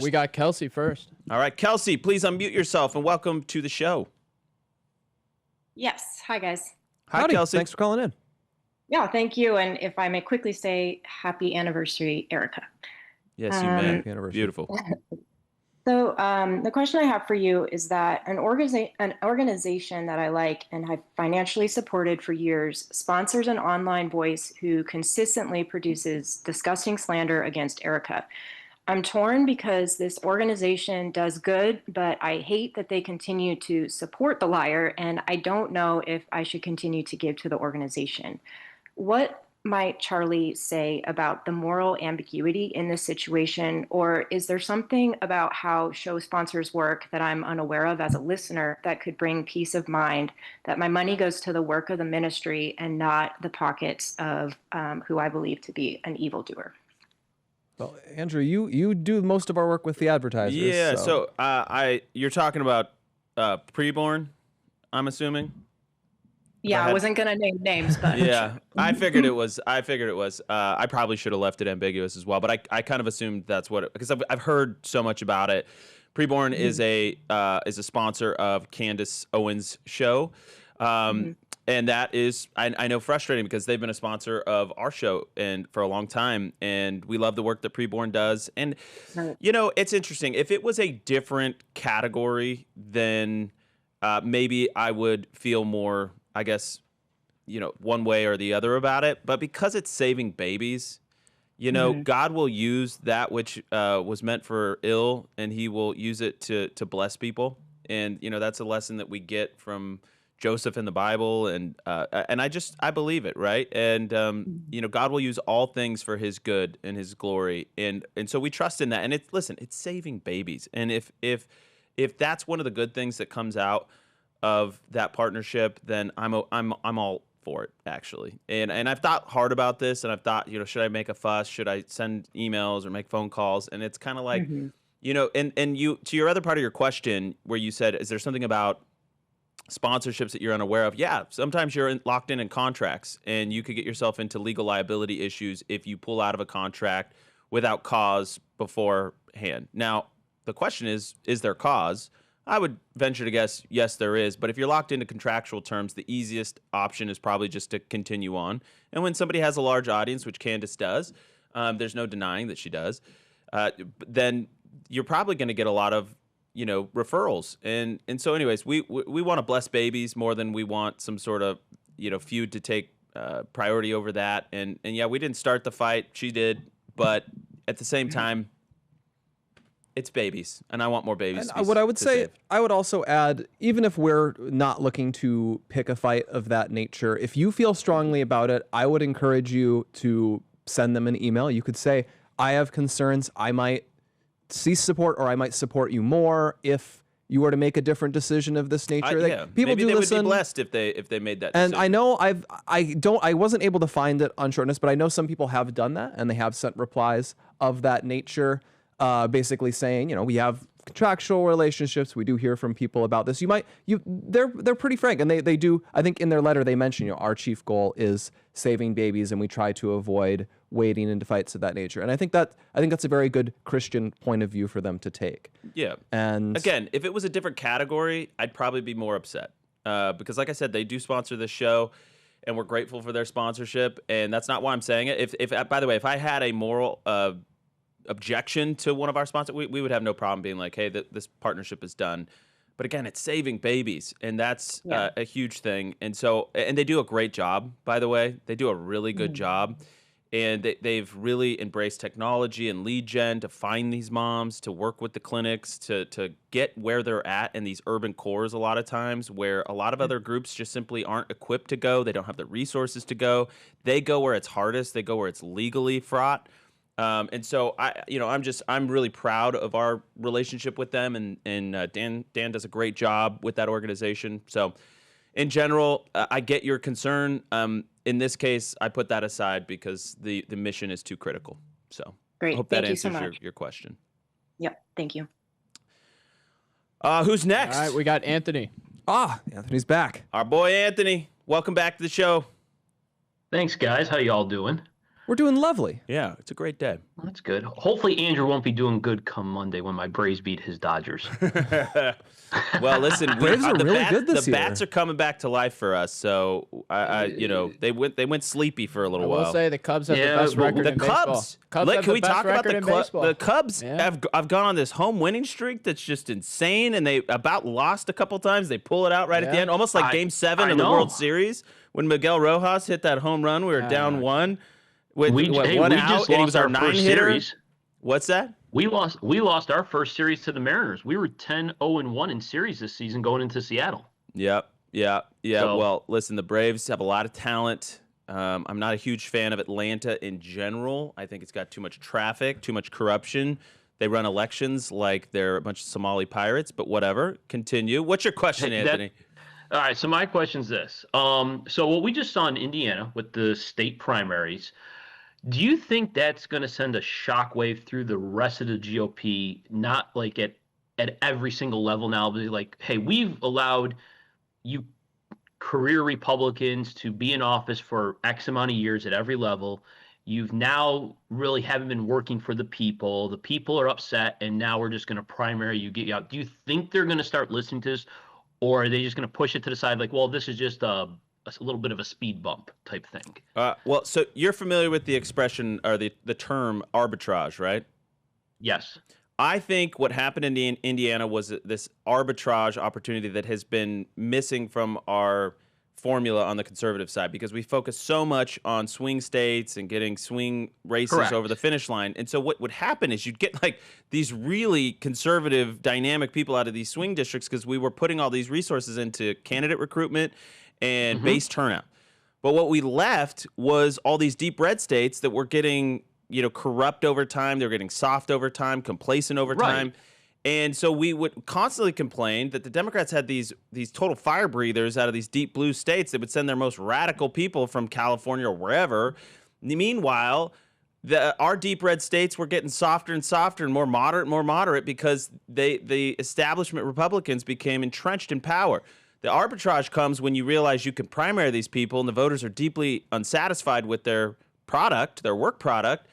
We got Kelsey first. All right, Kelsey, please unmute yourself and welcome to the show. Yes. Hi, guys. Hi, Howdy. Kelsey. Thanks for calling in. Yeah, thank you. And if I may quickly say happy anniversary, Erica. Yes, you may. Happy anniversary. Beautiful. So the question I have for you is that an organization that I like and have financially supported for years sponsors an online voice who consistently produces disgusting slander against Erica. I'm torn because this organization does good, but I hate that they continue to support the liar, and I don't know if I should continue to give to the organization. What might Charlie say about the moral ambiguity in this situation? Or is there something about how show sponsors work that I'm unaware of as a listener that could bring peace of mind that my money goes to the work of the ministry and not the pockets of who I believe to be an evildoer? Well, Andrew, you do most of our work with the advertisers. Yeah, so you're talking about Preborn, I'm assuming? Yeah, I wasn't gonna name names, but Yeah, I figured it was. I probably should have left it ambiguous as well, but I kind of assumed that's what it, because I've heard so much about it. Preborn is a sponsor of Candace Owens' show, and that is I know frustrating because they've been a sponsor of our show and for a long time, and we love the work that Preborn does. And you know, it's interesting. If it was a different category, then maybe I would feel more, I guess, you know, one way or the other about it. But because it's saving babies, you know, God will use that which was meant for ill, and he will use it to bless people. And, you know, that's a lesson that we get from Joseph in the Bible. And I believe it, right? And, you know, God will use all things for his good and his glory. And so we trust in that. And it's saving babies. And if that's one of the good things that comes out of that partnership, then I'm all for it, actually. And I've thought hard about this, and I've thought, you know, should I make a fuss? Should I send emails or make phone calls? And it's kind of like, you know, and you, to your other part of your question where you said, is there something about sponsorships that you're unaware of? Yeah, sometimes you're locked in contracts, and you could get yourself into legal liability issues if you pull out of a contract without cause beforehand. Now, the question is there cause? I would venture to guess, yes, there is. But if you're locked into contractual terms, the easiest option is probably just to continue on. And when somebody has a large audience, which Candace does, there's no denying that she does, then you're probably going to get a lot of, you know, referrals. And so anyways, we want to bless babies more than we want some sort of, you know, feud to take priority over that. And yeah, we didn't start the fight. She did. But at the same time, it's babies, and I want more babies. And what I would say, I would also add, even if we're not looking to pick a fight of that nature, if you feel strongly about it, I would encourage you to send them an email. You could say, I have concerns. I might cease support, or I might support you more if you were to make a different decision of this nature. Yeah, people maybe do they listen. would be blessed if they made that And decision. I know I wasn't able to find it on Shortness, but I know some people have done that, and they have sent replies of that nature. Basically saying, you know, we have contractual relationships. We do hear from people about this. They're pretty frank, and they do. I think in their letter they mention, you know, our chief goal is saving babies, and we try to avoid wading into fights of that nature. And I think that's a very good Christian point of view for them to take. Yeah. And again, if it was a different category, I'd probably be more upset because, like I said, they do sponsor this show, and we're grateful for their sponsorship. And that's not why I'm saying it. If by the way, if I had a moral objection to one of our sponsors, we would have no problem being like, hey, this partnership is done. But again, it's saving babies, and that's a huge thing. And so, and they do a great job, by the way. They do a really good job. And they've really embraced technology and lead gen to find these moms, to work with the clinics, to get where they're at in these urban cores a lot of times, where a lot of other groups just simply aren't equipped to go. They don't have the resources to go. They go where it's hardest. They go where it's legally fraught. And so I'm really proud of our relationship with them, and Dan does a great job with that organization. So in general, I get your concern. In this case, I put that aside because the mission is too critical. So great. I hope Thank that you so answers much. your question. Yep. Thank you. Who's next? All right, we got Anthony. Anthony's back. Our boy Anthony. Welcome back to the show. Thanks, guys. How y'all doing? We're doing lovely. Yeah, it's a great day. That's good. Hopefully Andrew won't be doing good come Monday when my Braves beat his Dodgers. Well, listen, Braves are the really good this the year. bats are coming back to life for us. So they went sleepy for a I little will while. say the Cubs have Yeah, the best but record The in Cubs. baseball. Cubs Look, have can the we best talk about record in baseball. the Cubs? Yeah. I've gone on this home winning streak that's just insane, and they about lost a couple times. They pull it out right at the Yeah. end, almost like Game 7 I of the know. World Series when Miguel Rojas hit that home run. We were down one with We one out, just and he lost was our our 9 first hitter. series. What's that? We lost our first series to the Mariners. We were 10-0-1 in series this season going into Seattle. Yep. So- Well, listen, the Braves have a lot of talent. I'm not a huge fan of Atlanta in general. I think it's got too much traffic, too much corruption. They run elections like they're a bunch of Somali pirates, but whatever. Continue. What's your question, Anthony? All right, so my question's this. So what we just saw in Indiana with the state primaries, do you think that's going to send a shockwave through the rest of the GOP, not like at every single level now, but like, hey, we've allowed you career Republicans to be in office for X amount of years at every level. You've now really haven't been working for the people. The people are upset, and now we're just going to primary you, get you out. Do you think they're going to start listening to this, or are they just going to push it to the side like, well, this is just a little bit of a speed bump type thing? Well, so you're familiar with the expression or the term arbitrage, right? Yes. I think what happened in Indiana was this arbitrage opportunity that has been missing from our formula on the conservative side because we focus so much on swing states and getting swing races Correct. over the finish line. And so what would happen is you'd get like these really conservative, dynamic people out of these swing districts because we were putting all these resources into candidate recruitment and base turnout. But what we left was all these deep red states that were getting, corrupt over time. They were getting soft over time, complacent over time. Right. And so we would constantly complain that the Democrats had these total fire breathers out of these deep blue states that would send their most radical people from California or wherever. Meanwhile, our deep red states were getting softer and softer and more moderate because the establishment Republicans became entrenched in power. The arbitrage comes when you realize you can primary these people and the voters are deeply unsatisfied with their product, their work product.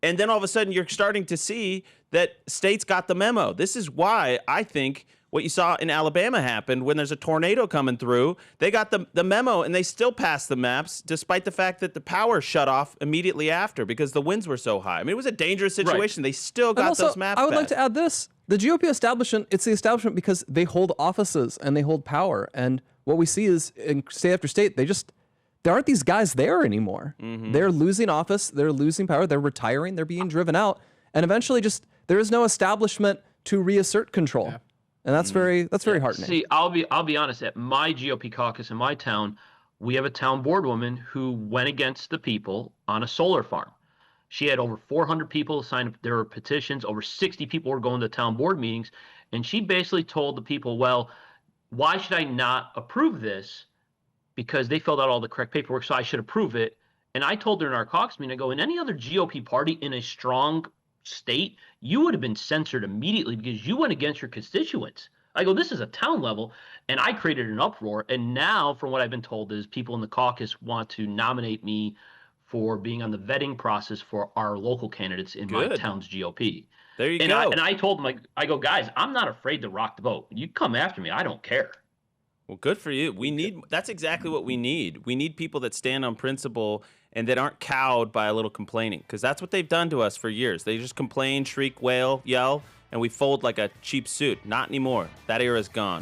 And then all of a sudden you're starting to see that states got the memo. This is why I think what you saw in Alabama happened when there's a tornado coming through. They got the memo and they still passed the maps despite the fact that the power shut off immediately after because the winds were so high. I mean, it was a dangerous situation. They still And got also, those maps I would like passed. to add this. The GOP establishment, it's the establishment because they hold offices and they hold power. And what we see is in state after state, there aren't these guys there anymore. They're losing office, they're losing power, they're retiring, they're being driven out. And eventually there is no establishment to reassert control. Yeah. And that's very heartening. See, I'll be honest. At my GOP caucus in my town, we have a town board woman who went against the people on a solar farm. She had over 400 people sign up. There were petitions. Over 60 people were going to town board meetings. And she basically told the people, well, why should I not approve this? Because they filled out all the correct paperwork, so I should approve it. And I told her in our caucus meeting, I go, in any other GOP party in a strong state, you would have been censored immediately because you went against your constituents. I go, this is a town level, and I created an uproar. And now, from what I've been told, is people in the caucus want to nominate me for being on the vetting process for our local candidates in my Good. town's GOP. There you And go. I told them, I go, guys, I'm not afraid to rock the boat. You come after me, I don't care. Well, good for you. That's exactly what we need. We need people that stand on principle and that aren't cowed by a little complaining, because that's what they've done to us for years. They just complain, shriek, wail, yell, and we fold like a cheap suit. Not anymore. That era is gone.